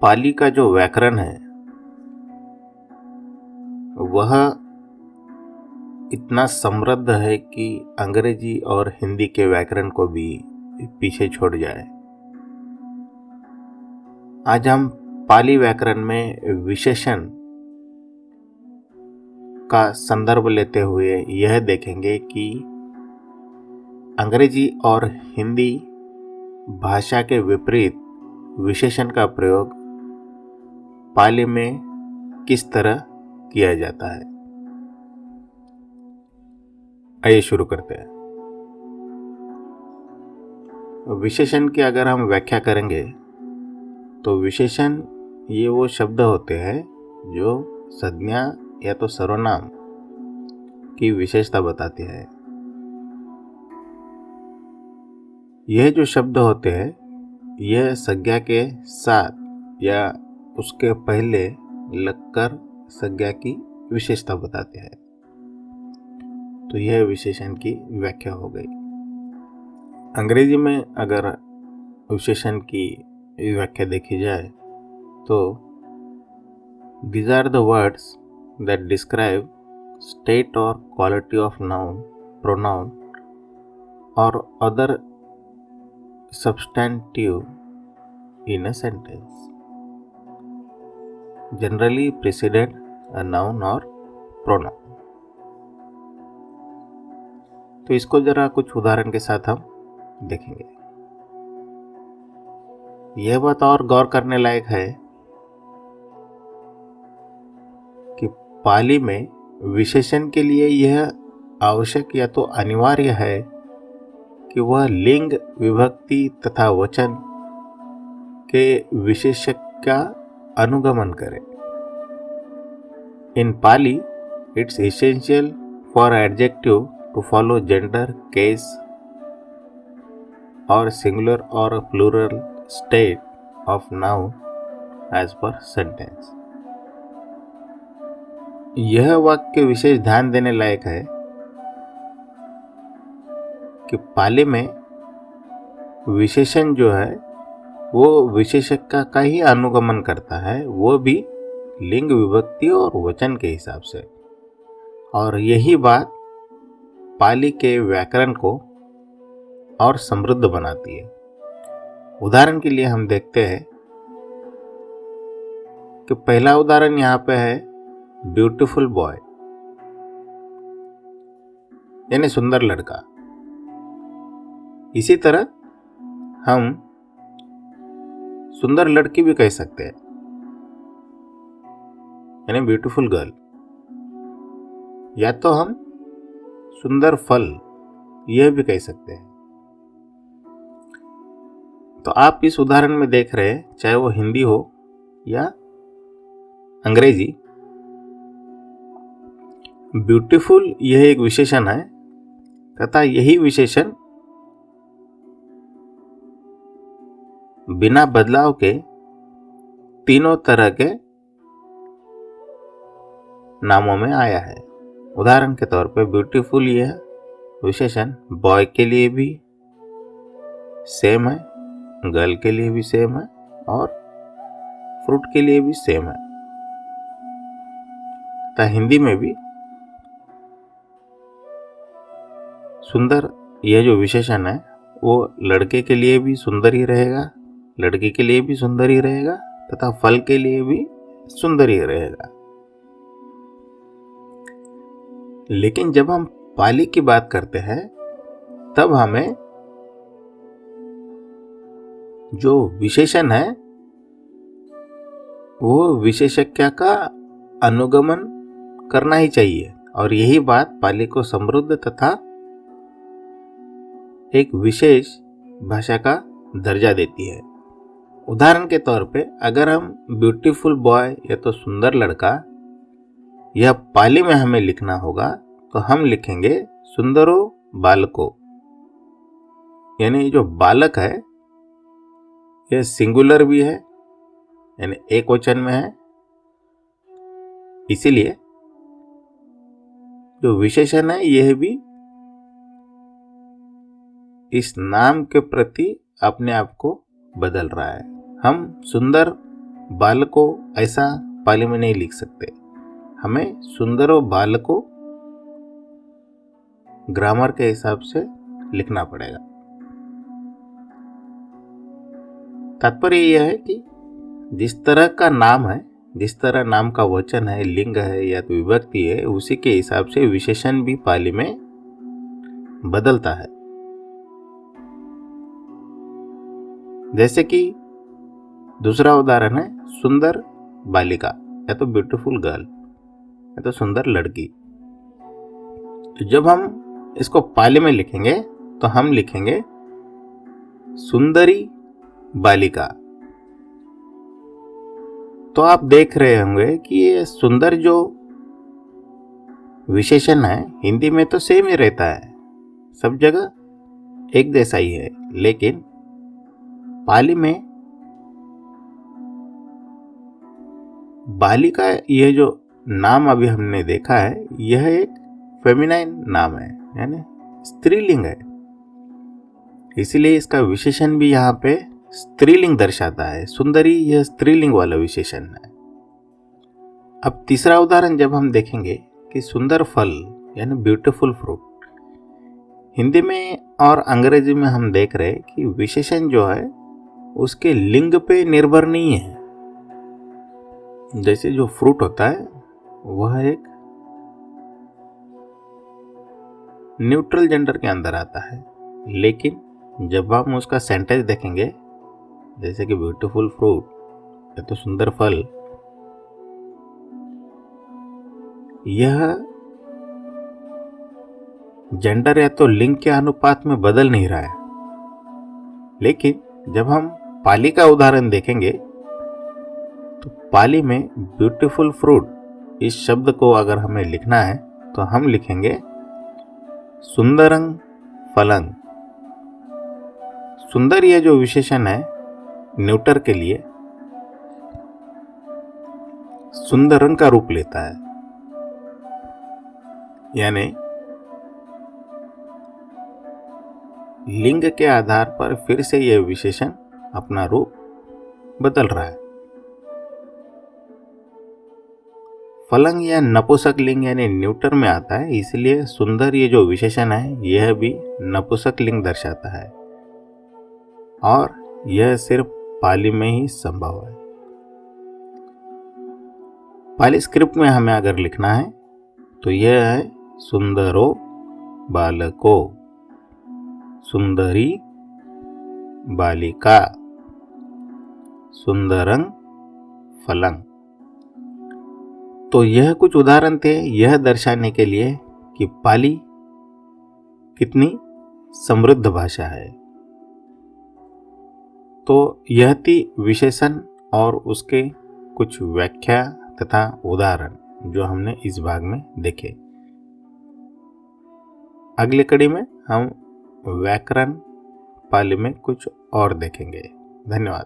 पाली का जो व्याकरण है वह इतना समृद्ध है कि अंग्रेजी और हिंदी के व्याकरण को भी पीछे छोड़ जाए। आज हम पाली व्याकरण में विशेषण का संदर्भ लेते हुए यह देखेंगे कि अंग्रेजी और हिंदी भाषा के विपरीत विशेषण का प्रयोग पाली में किस तरह किया जाता है। आइए शुरू करते हैं। विशेषण की अगर हम व्याख्या करेंगे तो विशेषण ये वो शब्द होते हैं जो संज्ञा या तो सर्वनाम की विशेषता बताती है। यह जो शब्द होते हैं यह संज्ञा के साथ या उसके पहले लगकर संज्ञा की विशेषता बताते हैं। तो यह विशेषण की व्याख्या हो गई। अंग्रेजी में अगर विशेषण की व्याख्या देखी जाए तो these are the words that describe state or quality of noun, pronoun or other substantive in a sentence, generally preceded a noun or pronoun। तो इसको जरा कुछ उदाहरण के साथ हम देखेंगे। यह बात और गौर करने लायक है कि पाली में विशेषण के लिए यह आवश्यक या तो अनिवार्य है कि वह लिंग, विभक्ति तथा वचन के विशेषक का अनुगमन करे। In Pali it's essential for adjective to follow gender, case or singular or plural state of noun as per sentence। यह वाक्य विशेष ध्यान देने लायक है कि पाली में विशेषण जो है वो विशेषक का ही अनुगमन करता है, वो भी लिंग, विभक्ति और वचन के हिसाब से। और यही बात पाली के व्याकरण को और समृद्ध बनाती है। उदाहरण के लिए हम देखते हैं कि पहला उदाहरण यहाँ पे है ब्यूटीफुल बॉय, यानी सुंदर लड़का। इसी तरह हम सुंदर लड़की भी कह सकते हैं, यानी ब्यूटीफुल गर्ल। या तो हम सुंदर फल यह भी कह सकते हैं। तो आप इस उदाहरण में देख रहे हैं, चाहे वो हिंदी हो या अंग्रेजी, ब्यूटीफुल यह एक विशेषण है तथा यही विशेषण बिना बदलाव के तीनों तरह के नामों में आया है। उदाहरण के तौर पे ब्यूटीफुल यह विशेषण बॉय के लिए भी सेम है, गर्ल के लिए भी सेम है और फ्रूट के लिए भी सेम है। तो हिंदी में भी सुंदर यह जो विशेषण है वो लड़के के लिए भी सुंदर ही रहेगा, लड़की के लिए भी सुंदर ही रहेगा तथा फल के लिए भी सुंदर ही रहेगा। लेकिन जब हम पाली की बात करते हैं तब हमें जो विशेषण है वो विशेषज्ञ का अनुगमन करना ही चाहिए। और यही बात पाली को समृद्ध तथा एक विशेष भाषा का दर्जा देती है। उदाहरण के तौर पे अगर हम ब्यूटीफुल बॉय या तो सुंदर लड़का यह पाली में हमें लिखना होगा तो हम लिखेंगे सुंदरो बालको, यानी जो बालक है यह सिंगुलर भी है, यानी एक वचन में है। इसीलिए जो विशेषण है यह भी इस नाम के प्रति अपने आप को बदल रहा है। हम सुंदर बालको ऐसा पाली में नहीं लिख सकते। हमें सुंदरो बालको ग्रामर के हिसाब से लिखना पड़ेगा। तात्पर्य यह है कि जिस तरह का नाम है, जिस तरह नाम का वचन है, लिंग है या तो विभक्ति है, उसी के हिसाब से विशेषण भी पाली में बदलता है। जैसे कि दूसरा उदाहरण है सुंदर बालिका या तो ब्यूटीफुल गर्ल या तो सुंदर लड़की। तो जब हम इसको पाली में लिखेंगे तो हम लिखेंगे सुंदरी बालिका। तो आप देख रहे होंगे कि ये सुंदर जो विशेषण है हिंदी में तो सेम ही रहता है, सब जगह एक जैसा ही है, लेकिन पाली में बालिका यह जो नाम अभी हमने देखा है यह एक फेमिनाइन नाम है, यानी स्त्रीलिंग है। इसीलिए इसका विशेषण भी यहाँ पे स्त्रीलिंग दर्शाता है। सुंदरी यह स्त्रीलिंग वाला विशेषण है। अब तीसरा उदाहरण जब हम देखेंगे कि सुंदर फल यानी ब्यूटीफुल फ्रूट, हिंदी में और अंग्रेजी में हम देख रहे हैं कि विशेषण जो है उसके लिंग पे निर्भर नहीं है। जैसे जो फ्रूट होता है वह एक न्यूट्रल जेंडर के अंदर आता है, लेकिन जब हम उसका सेंटेंस देखेंगे जैसे कि ब्यूटीफुल फ्रूट या तो सुंदर फल, यह जेंडर या तो लिंग के अनुपात में बदल नहीं रहा है। लेकिन जब हम पाली का उदाहरण देखेंगे तो पाली में ब्यूटीफुल फ्रूट इस शब्द को अगर हमें लिखना है तो हम लिखेंगे सुंदरंग फलंग। सुंदर यह जो विशेषण है न्यूटर के लिए सुंदरंग का रूप लेता है, यानी लिंग के आधार पर फिर से यह विशेषण अपना रूप बदल रहा है। फलंग या नपुंसक लिंग यानी न्यूटर में आता है, इसलिए सुंदर ये जो विशेषण है यह भी नपुंसक लिंग दर्शाता है और यह सिर्फ पाली में ही संभव है। पाली स्क्रिप्ट में हमें अगर लिखना है तो यह है सुंदरो बालको, सुंदरी बालिका, सुंदरंग फलंग। तो यह कुछ उदाहरण थे यह दर्शाने के लिए कि पाली कितनी समृद्ध भाषा है। तो यह थी विशेषण और उसके कुछ व्याख्या तथा उदाहरण जो हमने इस भाग में देखे। अगली कड़ी में हम व्याकरण पाली में कुछ और देखेंगे। धन्यवाद।